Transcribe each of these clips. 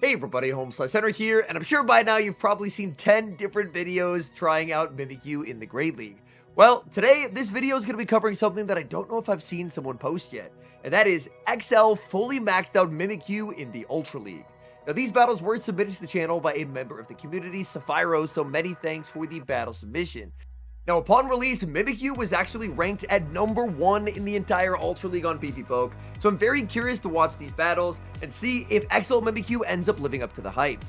Hey everybody, HomeSliceHenry here, and I'm sure by now you've probably seen 10 different videos trying out Mimikyu in the Great League. Well, today, this video is going to be covering something that I don't know if I've seen someone post yet, and that is XL fully maxed out Mimikyu in the Ultra League. Now, these battles were submitted to the channel by a member of the community, Sapphiro, so many thanks for the battle submission. Now, upon release, Mimikyu was actually ranked at number 1 in the entire Ultra League on PvPoke, so I'm very curious to watch these battles and see if XL Mimikyu ends up living up to the hype.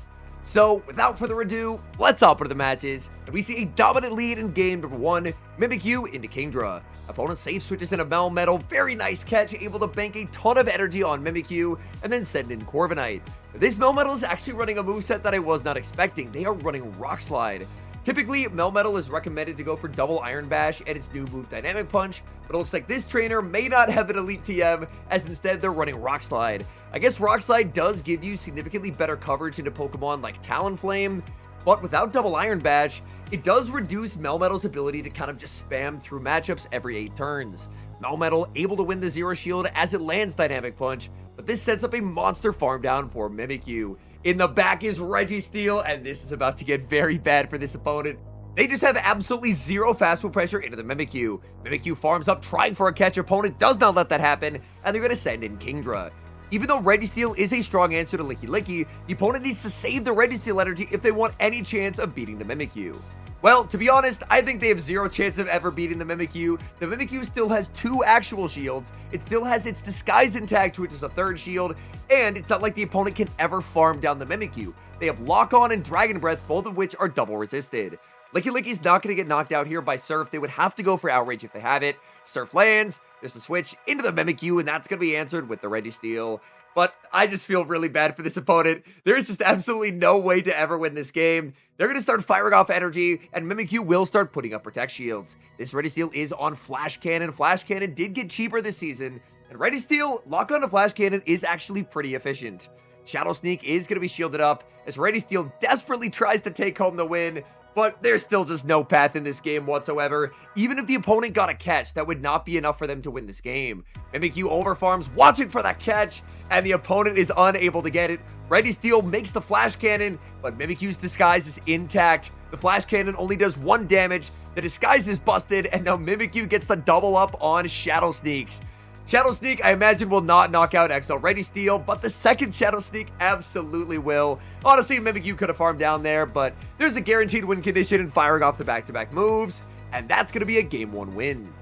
So, without further ado, let's hop into the matches, and we see a dominant lead in game number 1, Mimikyu into Kingdra. Opponent safe switches in a Melmetal, very nice catch, able to bank a ton of energy on Mimikyu, and then send in Corviknight. This Melmetal is actually running a moveset that I was not expecting. They are running Rock Slide. Typically, Melmetal is recommended to go for double Iron Bash and its new move Dynamic Punch, but it looks like this trainer may not have an elite TM, as instead they're running Rock Slide. I guess Rock Slide does give you significantly better coverage into Pokemon like Talonflame, but without double Iron Bash, it does reduce Melmetal's ability to kind of just spam through matchups every 8 turns. Melmetal able to win the Zero Shield as it lands Dynamic Punch, but this sets up a monster farm down for Mimikyu. In the back is Registeel, and this is about to get very bad for this opponent. They just have absolutely zero fast move pressure into the Mimikyu. Mimikyu farms up, trying for a catch. Opponent does not let that happen, and they're going to send in Kingdra. Even though Registeel is a strong answer to Licky, the opponent needs to save the Registeel energy if they want any chance of beating the Mimikyu. Well, to be honest, I think they have zero chance of ever beating the Mimikyu. The Mimikyu still has 2 actual shields, it still has its Disguise intact, which is a 3rd shield, and it's not like the opponent can ever farm down the Mimikyu. They have Lock On and Dragon Breath, both of which are double resisted. Licky's not going to get knocked out here by Surf. They would have to go for Outrage if they have it. Surf lands, there's a switch into the Mimikyu, and that's going to be answered with the Registeel. But I just feel really bad for this opponent. There is just absolutely no way to ever win this game. They're going to start firing off energy, and Mimikyu will start putting up Protect Shields. This Registeel is on Flash Cannon. Flash Cannon did get cheaper this season, and Registeel, lock on to Flash Cannon is actually pretty efficient. Shadow Sneak is going to be shielded up, as Registeel desperately tries to take home the win, but there's still just no path in this game whatsoever. Even if the opponent got a catch, that would not be enough for them to win this game. Mimikyu overfarms, watching for that catch, and the opponent is unable to get it. Registeel makes the Flash Cannon, but Mimikyu's Disguise is intact. The Flash Cannon only does 1 damage, the Disguise is busted, and now Mimikyu gets the double up on Shadow Sneaks. Shadow Sneak, I imagine, will not knock out XL Registeel, but the second Shadow Sneak absolutely will. Honestly, Mimikyu could have farmed down there, but there's a guaranteed win condition in firing off the back-to-back moves, and that's going to be a Game 1 win.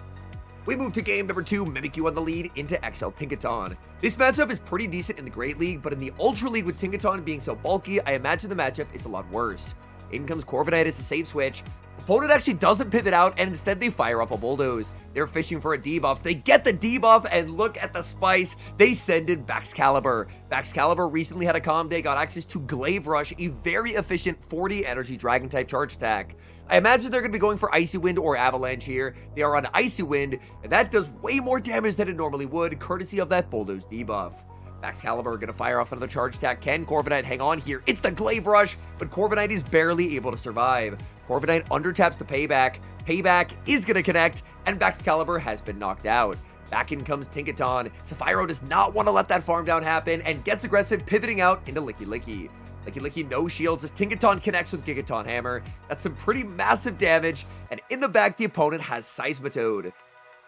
We move to game number 2, Mimikyu on the lead into XL Tinkaton. This matchup is pretty decent in the Great League, but in the Ultra League with Tinkaton being so bulky, I imagine the matchup is a lot worse. In comes Corviknight as a safe switch. Opponent actually doesn't pivot out, and instead they fire off a Bulldoze. They're fishing for a debuff. They get the debuff, and look at the spice. They send in Baxcalibur. Baxcalibur recently had a calm day, got access to Glaive Rush, a very efficient 40 energy Dragon-type charge attack. I imagine they're going to be going for Icy Wind or Avalanche here. They are on Icy Wind, and that does way more damage than it normally would, courtesy of that Bulldoze debuff. Baxcalibur going to fire off another charge attack. Can Corviknight hang on here? It's the Glaive Rush, but Corviknight is barely able to survive. Corviknight undertaps the Payback. Payback is going to connect, and Baxcalibur has been knocked out. Back in comes Tinkaton. Sapphiro does not want to let that farm down happen and gets aggressive, pivoting out into Licky. Licky no shields as Tinkaton connects with Gigaton Hammer. That's some pretty massive damage, and in the back the opponent has Seismitoad.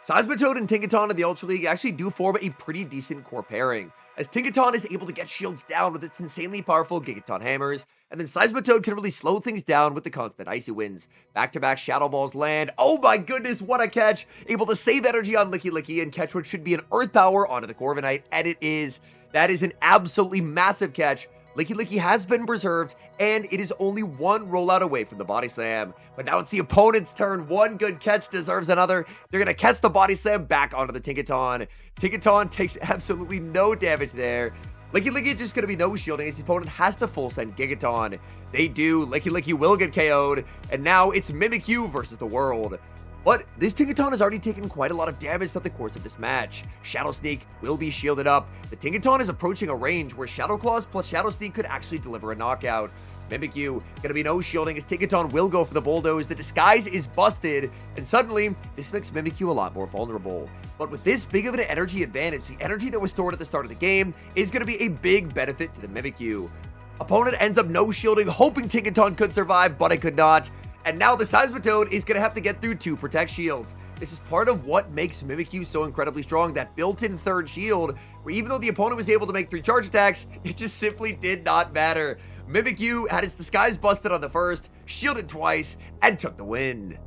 Seismitoad and Tinkaton in the Ultra League actually do form a pretty decent core pairing, as Tinkaton is able to get shields down with its insanely powerful Gigaton Hammers, and then Seismitoad can really slow things down with the constant Icy Winds. Back-to-back Shadow Balls land. Oh my goodness, what a catch! Able to save energy on Licky and catch what should be an Earth Power onto the Corviknight, and it is. That is an absolutely massive catch. Licky has been preserved, and it is only 1 rollout away from the Body Slam. But now it's the opponent's turn. 1 good catch deserves another. They're going to catch the Body Slam back onto the Tinkaton. Tinkaton takes absolutely no damage there. Licky just going to be no shielding as the opponent has to full send Gigaton. They do. Licky will get KO'd, and now it's Mimikyu versus the world. But this Tinkaton has already taken quite a lot of damage throughout the course of this match. Shadow Sneak will be shielded up. The Tinkaton is approaching a range where Shadow Claws plus Shadow Sneak could actually deliver a knockout. Mimikyu, gonna be no shielding as Tinkaton will go for the Bulldoze. The Disguise is busted, and suddenly, this makes Mimikyu a lot more vulnerable. But with this big of an energy advantage, the energy that was stored at the start of the game is gonna be a big benefit to the Mimikyu. Opponent ends up no-shielding, hoping Tinkaton could survive, but it could not. And now the Seismitoad is going to have to get through 2 Protect Shields. This is part of what makes Mimikyu so incredibly strong, that built-in third shield, where even though the opponent was able to make 3 charge attacks, it just simply did not matter. Mimikyu had its disguise busted on the first, shielded twice, and took the win.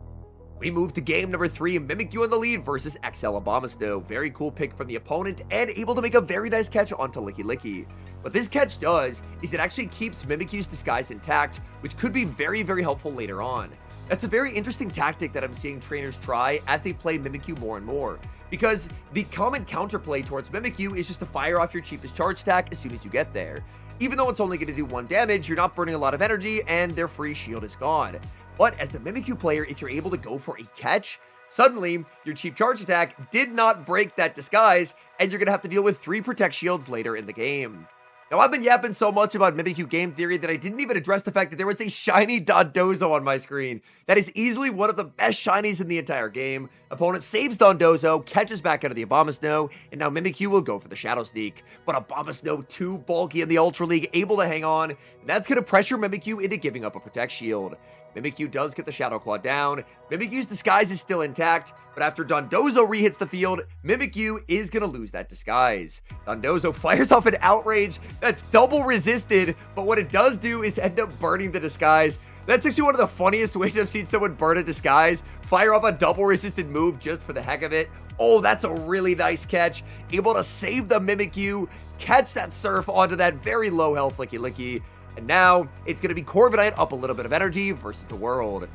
We move to game number 3, Mimikyu in the lead versus XL Abomasnow. Very cool pick from the opponent, and able to make a very nice catch onto Licky Licky. What this catch does is it actually keeps Mimikyu's disguise intact, which could be very, very helpful later on. That's a very interesting tactic that I'm seeing trainers try as they play Mimikyu more and more, because the common counterplay towards Mimikyu is just to fire off your cheapest charge attack as soon as you get there. Even though it's only going to do 1 damage, you're not burning a lot of energy, and their free shield is gone. But as the Mimikyu player, if you're able to go for a catch, suddenly your cheap charge attack did not break that disguise, and you're going to have to deal with 3 Protect Shields later in the game. Now, I've been yapping so much about Mimikyu game theory that I didn't even address the fact that there was a shiny Dondozo on my screen. That is easily one of the best shinies in the entire game. Opponent saves Dondozo, catches back out of the Abomasnow, and now Mimikyu will go for the Shadow Sneak. But Abomasnow, too bulky in the Ultra League, able to hang on, and that's going to pressure Mimikyu into giving up a Protect Shield. Mimikyu does get the Shadow Claw down. Mimikyu's disguise is still intact, but after Dondozo rehits the field, Mimikyu is going to lose that disguise. Dondozo fires off an Outrage that's double resisted, but what it does do is end up burning the disguise. That's actually one of the funniest ways I've seen someone burn a disguise. Fire off a double resisted move just for the heck of it. Oh, that's a really nice catch. Able to save the Mimikyu, catch that Surf onto that very low health Licky Licky. And now, it's going to be Corviknight up a little bit of energy versus the World.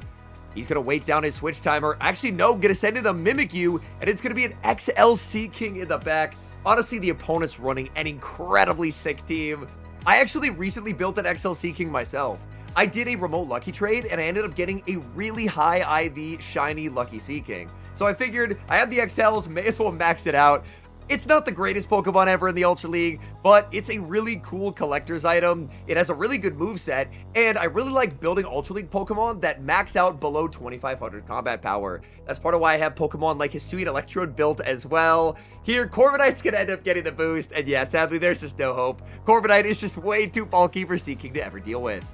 He's going to wait down his switch timer. Actually, no, going to send in a Mimikyu, and it's going to be an XL Seaking in the back. Honestly, the opponent's running an incredibly sick team. I actually recently built an XL Seaking myself. I did a remote Lucky trade, and I ended up getting a really high IV shiny Lucky Seaking. So I figured I have the XLs, may as well max it out. It's not the greatest Pokemon ever in the Ultra League, but it's a really cool collector's item. It has a really good moveset, and I really like building Ultra League Pokemon that max out below 2500 combat power. That's part of why I have Pokemon like Hisuian Electrode built as well. Here, Corviknight's gonna end up getting the boost, and yeah, sadly, there's just no hope. Corviknight is just way too bulky for Seaking to ever deal with.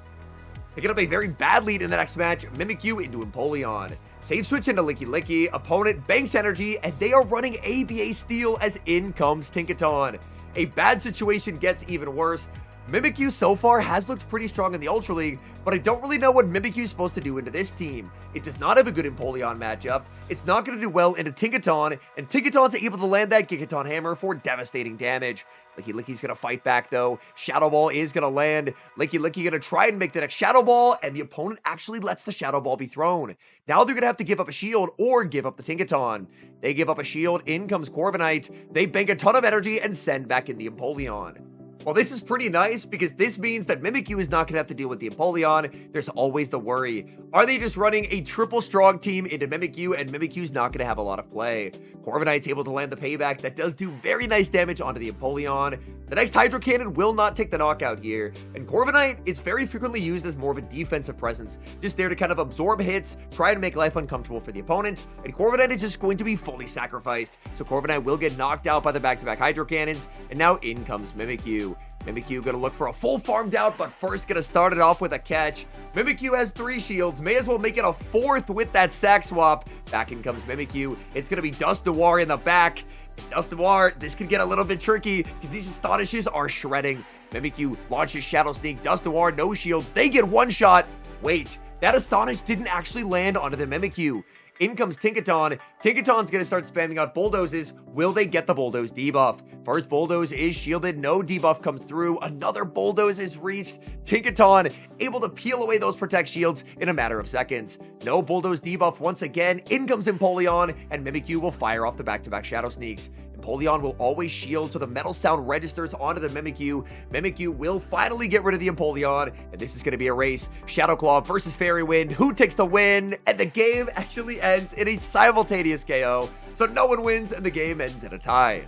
Picking up a very bad lead in the next match, Mimikyu into Empoleon. Save switch into Licky Licky, opponent banks energy, and they are running ABA Steel as in comes Tinkaton. A bad situation gets even worse. Mimikyu so far has looked pretty strong in the Ultra League, but I don't really know what Mimikyu is supposed to do into this team. It does not have a good Empoleon matchup, it's not going to do well into Tinkaton, and Tinkaton's able to land that Gigaton Hammer for devastating damage. Licky Licky's going to fight back though, Shadow Ball is going to land, Licky Licky going to try and make the next Shadow Ball, and the opponent actually lets the Shadow Ball be thrown. Now they're going to have to give up a shield or give up the Tinkaton. They give up a shield, in comes Corviknight, they bank a ton of energy and send back in the Empoleon. Well, this is pretty nice because this means that Mimikyu is not going to have to deal with the Empoleon. There's always the worry. Are they just running a triple strong team into Mimikyu, and Mimikyu's not going to have a lot of play? Corviknight's able to land the payback that does do very nice damage onto the Empoleon. The next Hydro Cannon will not take the knockout here, and Corviknight is very frequently used as more of a defensive presence, just there to kind of absorb hits, try to make life uncomfortable for the opponent, and Corviknight is just going to be fully sacrificed. So Corviknight will get knocked out by the back-to-back Hydro Cannons, and now in comes Mimikyu. Mimikyu gonna look for a full farmed out, but first gonna start it off with a catch. Mimikyu has 3 shields, may as well make it a 4th with that sack swap. Back in comes Mimikyu. It's gonna be Dusknoir in the back. Dusknoir, this could get a little bit tricky because these Astonishes are shredding. Mimikyu launches Shadow Sneak. Dusknoir, no shields. They get one shot. Wait, that Astonish didn't actually land onto the Mimikyu. In comes Tinkaton. Tinkaton's going to start spamming out Bulldozes. Will they get the Bulldoze debuff? First Bulldoze is shielded. No debuff comes through. Another Bulldoze is reached. Tinkaton able to peel away those Protect Shields in a matter of seconds. No Bulldoze debuff once again. In comes Empoleon, and Mimikyu will fire off the back-to-back Shadow Sneaks. Empoleon will always shield, so the metal sound registers onto the Mimikyu. Mimikyu will finally get rid of the Empoleon, and this is going to be a race. Shadow Claw versus Fairy Wind. Who takes the win? And the game actually ends in a simultaneous KO, so no one wins, and the game ends in a tie.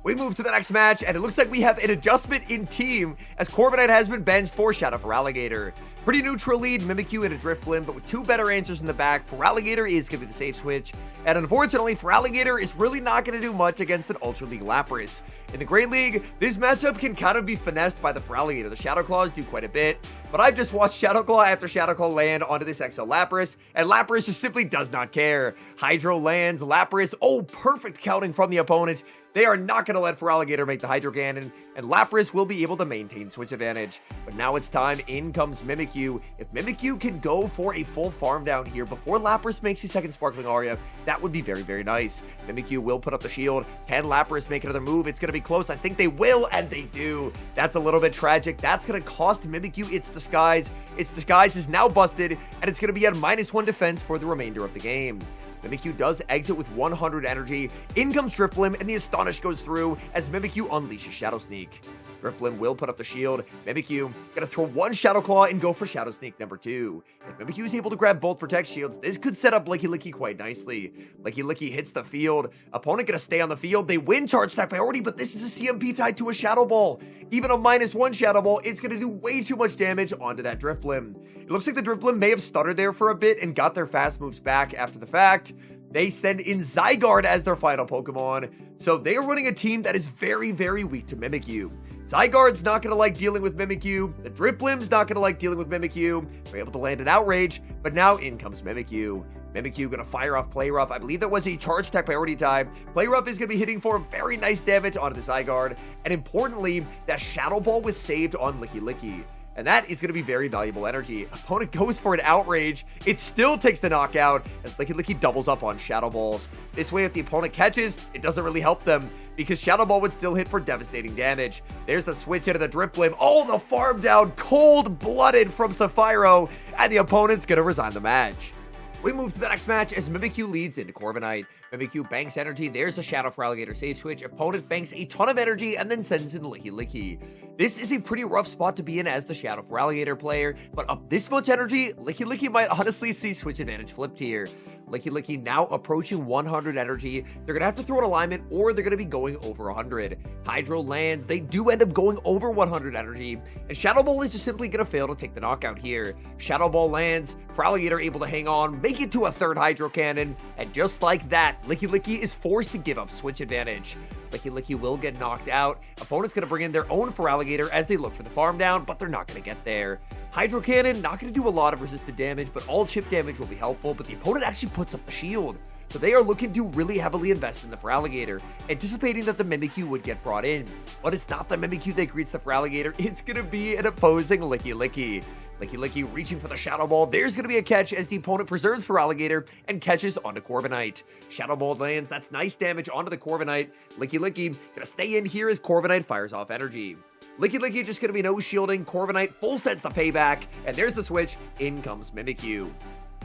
We move to the next match, and it looks like we have an adjustment in team as Corviknight has been benched for Shadow for Alligator. Pretty neutral lead, Mimikyu and a Drifblim, but with two better answers in the back, Feraligatr is going to be the safe switch. And unfortunately, Feraligatr is really not going to do much against an Ultra League Lapras. In the Great League, this matchup can kind of be finessed by the Feraligatr. The Shadow Claws do quite a bit, but I've just watched Shadow Claw after Shadow Claw land onto this XL Lapras, and Lapras just simply does not care. Hydro lands, Lapras, oh, perfect counting from the opponent. They are not going to let Feraligatr make the Hydro Cannon, and Lapras will be able to maintain switch advantage. But now it's time, in comes Mimikyu. If Mimikyu can go for a full farm down here before Lapras makes his second Sparkling Aria, that would be very, very nice. Mimikyu will put up the shield. Can Lapras make another move? It's going to be close. I think they will, and they do. That's a little bit tragic. That's going to cost Mimikyu its disguise. Its disguise is now busted, and it's going to be at -1 defense for the remainder of the game. Mimikyu does exit with 100 energy. In comes Drifblim, and the Astonish goes through as Mimikyu unleashes Shadow Sneak. Drifblim will put up the shield. Mimikyu gonna throw one Shadow Claw and go for Shadow Sneak number 2. If Mimikyu is able to grab both Protect Shields, this could set up Licky quite nicely. Licky hits the field. Opponent gonna stay on the field. They win Charge Attack priority, but this is a CMP tied to a Shadow Ball. Even a -1 Shadow Ball, it's gonna do way too much damage onto that Drifblim. It looks like the Drifblim may have stuttered there for a bit and got their fast moves back after the fact. They send in Zygarde as their final Pokemon, so they are running a team that is very, very weak to Mimikyu. Zygarde's not going to like dealing with Mimikyu. The Drifblim's not going to like dealing with Mimikyu. They're able to land an Outrage, but now in comes Mimikyu. Mimikyu going to fire off Play Rough. I believe that was a Charge Attack priority time. Play Rough is going to be hitting for very nice damage onto the Zygarde, and importantly, that Shadow Ball was saved on Licky. And that is going to be very valuable energy. Opponent goes for an Outrage. It still takes the knockout as Licky doubles up on Shadow Balls. This way, if the opponent catches, it doesn't really help them because Shadow Ball would still hit for devastating damage. There's the switch into the Drifblim. Oh, the farm down, cold-blooded from Sapphiro, and the opponent's going to resign the match. We move to the next match as Mimikyu leads into Corviknight. Mimikyu banks energy, there's a Shadow Feraligatr safe switch. Opponent banks a ton of energy and then sends in Licky. This is a pretty rough spot to be in as the Shadow Feraligatr player, but of this much energy, Licky might honestly see switch advantage flipped here. Licky now approaching 100 energy. They're going to have to throw an alignment or they're going to be going over 100. Hydro lands. They do end up going over 100 energy. And Shadow Ball is just simply going to fail to take the knockout here. Shadow Ball lands. Feraligatr able to hang on, make it to a third Hydro Cannon. And just like that, Licky is forced to give up switch advantage. Licky will get knocked out. Opponent's going to bring in their own Feraligatr as they look for the farm down, but they're not going to get there. Hydro Cannon, not going to do a lot of resisted damage, but all chip damage will be helpful, but the opponent actually puts up the shield. So they are looking to really heavily invest in the Feraligatr, anticipating that the Mimikyu would get brought in. But it's not the Mimikyu that greets the Feraligatr, it's going to be an opposing Licky. Licky reaching for the Shadow Ball. There's going to be a catch as the opponent preserves Feraligatr and catches onto Corviknight. Shadow Ball lands. That's nice damage onto the Corviknight. Licky going to stay in here as Corviknight fires off energy. Licky just going to be no shielding. Corviknight full sets the payback. And there's the switch. In comes Mimikyu.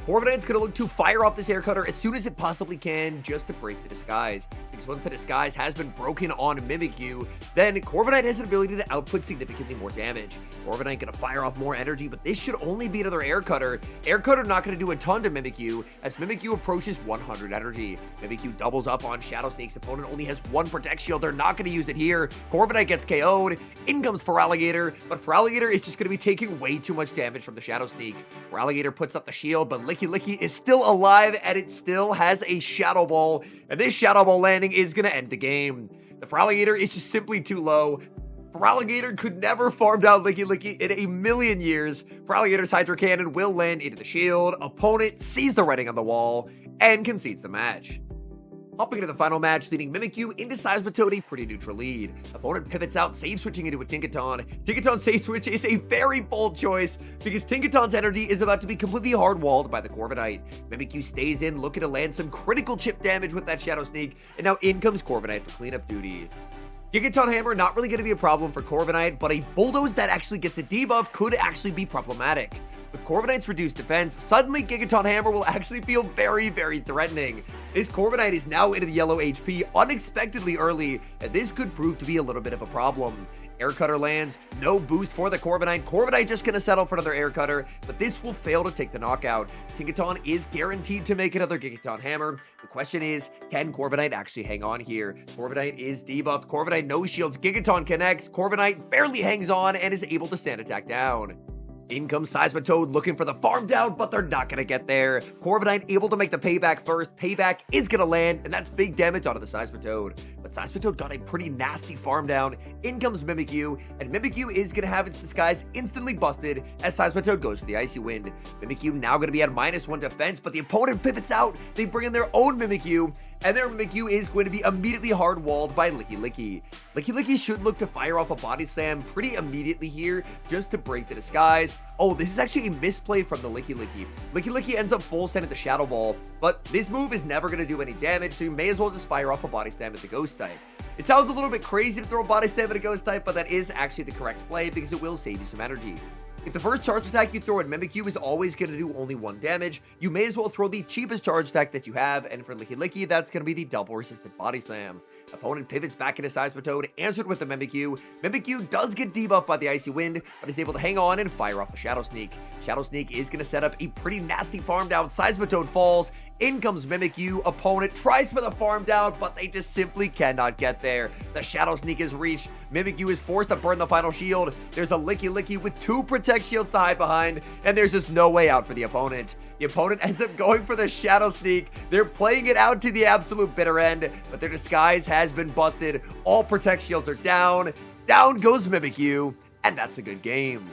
Corviknight's going to look to fire off this Air Cutter as soon as it possibly can just to break the disguise. Because once the disguise has been broken on Mimikyu, then Corviknight has an ability to output significantly more damage. Corviknight going to fire off more energy, but this should only be another Air Cutter. Air Cutter not going to do a ton to Mimikyu as Mimikyu approaches 100 energy. Mimikyu doubles up on Shadow Snake's opponent, only has one Protect Shield. They're not going to use it here. Corviknight gets KO'd. In comes Feraligatr, but Feraligatr is just going to be taking way too much damage from the Shadow Sneak. Feraligatr puts up the shield, but Licky is still alive and it still has a Shadow Ball, and this Shadow Ball landing is going to end the game. The Feraligatr is just simply too low. Feraligatr could never farm down Licky in a million years. Feraligatr's Hydro Cannon will land into the shield. Opponent sees the writing on the wall and concedes the match. Hopping into the final match, leading Mimikyu into Seismitoad, pretty neutral lead. Opponent pivots out, save switching into a Tinkaton. Tinkaton's save switch is a very bold choice because Tinkaton's energy is about to be completely hard-walled by the Corviknight. Mimikyu stays in, looking to land some critical chip damage with that Shadow Sneak, and now in comes Corviknight for cleanup duty. Gigaton Hammer, not really going to be a problem for Corviknight, but a Bulldoze that actually gets a debuff could actually be problematic. With Corviknight's reduced defense, suddenly Gigaton Hammer will actually feel very, very threatening. This Corviknight is now into the yellow HP unexpectedly early, and this could prove to be a little bit of a problem. Air Cutter lands, no boost for the Corviknight. Corviknight just going to settle for another Air Cutter, but this will fail to take the knockout. Tinkaton is guaranteed to make another Gigaton Hammer. The question is, can Corviknight actually hang on here? Corviknight is debuffed. Corviknight no shields. Gigaton connects. Corviknight barely hangs on and is able to stand attack down. In comes Seismitoad looking for the farm down, but they're not going to get there. Corviknight able to make the payback first. Payback is going to land, and that's big damage onto the Seismitoad. But Seismitoad got a pretty nasty farm down. In comes Mimikyu, and Mimikyu is going to have its disguise instantly busted as Seismitoad goes for the Icy Wind. Mimikyu now going to be at -1 defense, but the opponent pivots out. They bring in their own Mimikyu, and their Mimikyu is going to be immediately hard-walled by Licky. Licky should look to fire off a Body Slam pretty immediately here just to break the disguise. Oh, this is actually a misplay from the Licky. Licky ends up full sending the Shadow Ball, but this move is never going to do any damage, so you may as well just fire off a Body Slam at the Ghost type. It sounds a little bit crazy to throw a Body Slam at a Ghost type, but that is actually the correct play because it will save you some energy. If the first charge attack you throw at Mimikyu is always going to do only 1 damage, you may as well throw the cheapest charge attack that you have, and for Licky, that's going to be the double resistant Body Slam. Opponent pivots back into Seismitoad, answered with the Mimikyu. Mimikyu does get debuffed by the Icy Wind, but is able to hang on and fire off a Shadow Sneak. Shadow Sneak is going to set up a pretty nasty farm down. Seismitoad falls. In comes Mimikyu. Opponent tries for the farm down, but they just simply cannot get there. The Shadow Sneak is reached. Mimikyu is forced to burn the final shield. There's a Licky with 2 Protect Shields to hide behind, and there's just no way out for the opponent. The opponent ends up going for the Shadow Sneak. They're playing it out to the absolute bitter end, but their disguise has been busted. All Protect Shields are down. Down goes Mimikyu, and that's a good game.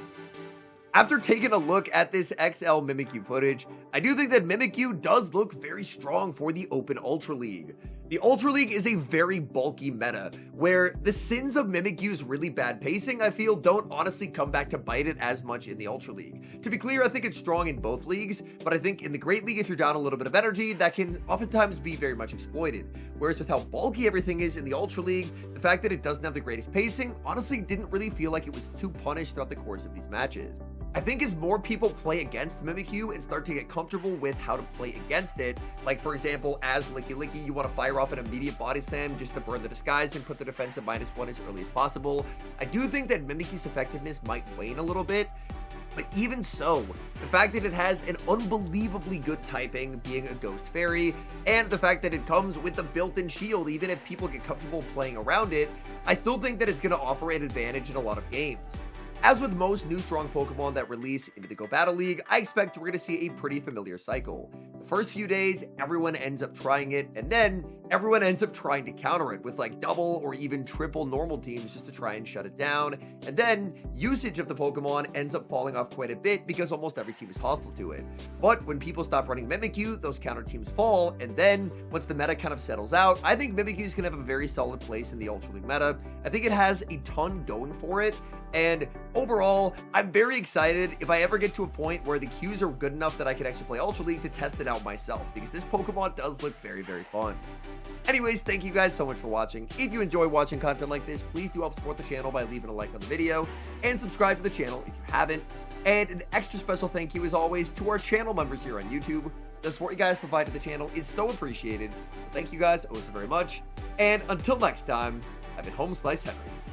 After taking a look at this XL Mimikyu footage, I do think that Mimikyu does look very strong for the Open Ultra League. The Ultra League is a very bulky meta, where the sins of Mimikyu's really bad pacing, I feel, don't honestly come back to bite it as much in the Ultra League. To be clear, I think it's strong in both leagues, but I think in the Great League, if you're down a little bit of energy, that can oftentimes be very much exploited. Whereas with how bulky everything is in the Ultra League, the fact that it doesn't have the greatest pacing, honestly didn't really feel like it was too punished throughout the course of these matches. I think as more people play against Mimikyu and start to get comfortable with how to play against it, like for example, as Licky, you want to fire off an immediate Body Slam just to burn the disguise and put the defense at -1 as early as possible, I do think that Mimikyu's effectiveness might wane a little bit. But even so, the fact that it has an unbelievably good typing, being a Ghost Fairy, and the fact that it comes with the built-in shield, even if people get comfortable playing around it, I still think that it's going to offer an advantage in a lot of games. As with most new strong Pokemon that release into the Go Battle League, I expect we're going to see a pretty familiar cycle. The first few days, everyone ends up trying it, and then everyone ends up trying to counter it with like double or even triple normal teams just to try and shut it down, and then usage of the Pokemon ends up falling off quite a bit because almost every team is hostile to it. But when people stop running Mimikyu, those counter teams fall, and then once the meta kind of settles out, I think Mimikyu is going to have a very solid place in the Ultra League meta. I think it has a ton going for it, and overall, I'm very excited if I ever get to a point where the queues are good enough that I can actually play Ultra League to test it out myself, because this Pokemon does look very, very fun. Anyways, thank you guys so much for watching. If you enjoy watching content like this, please do help support the channel by leaving a like on the video, and subscribe to the channel if you haven't. And an extra special thank you, as always, to our channel members here on YouTube. The support you guys provide to the channel is so appreciated. Thank you guys so very much, and until next time, I've been HomeSliceHenry.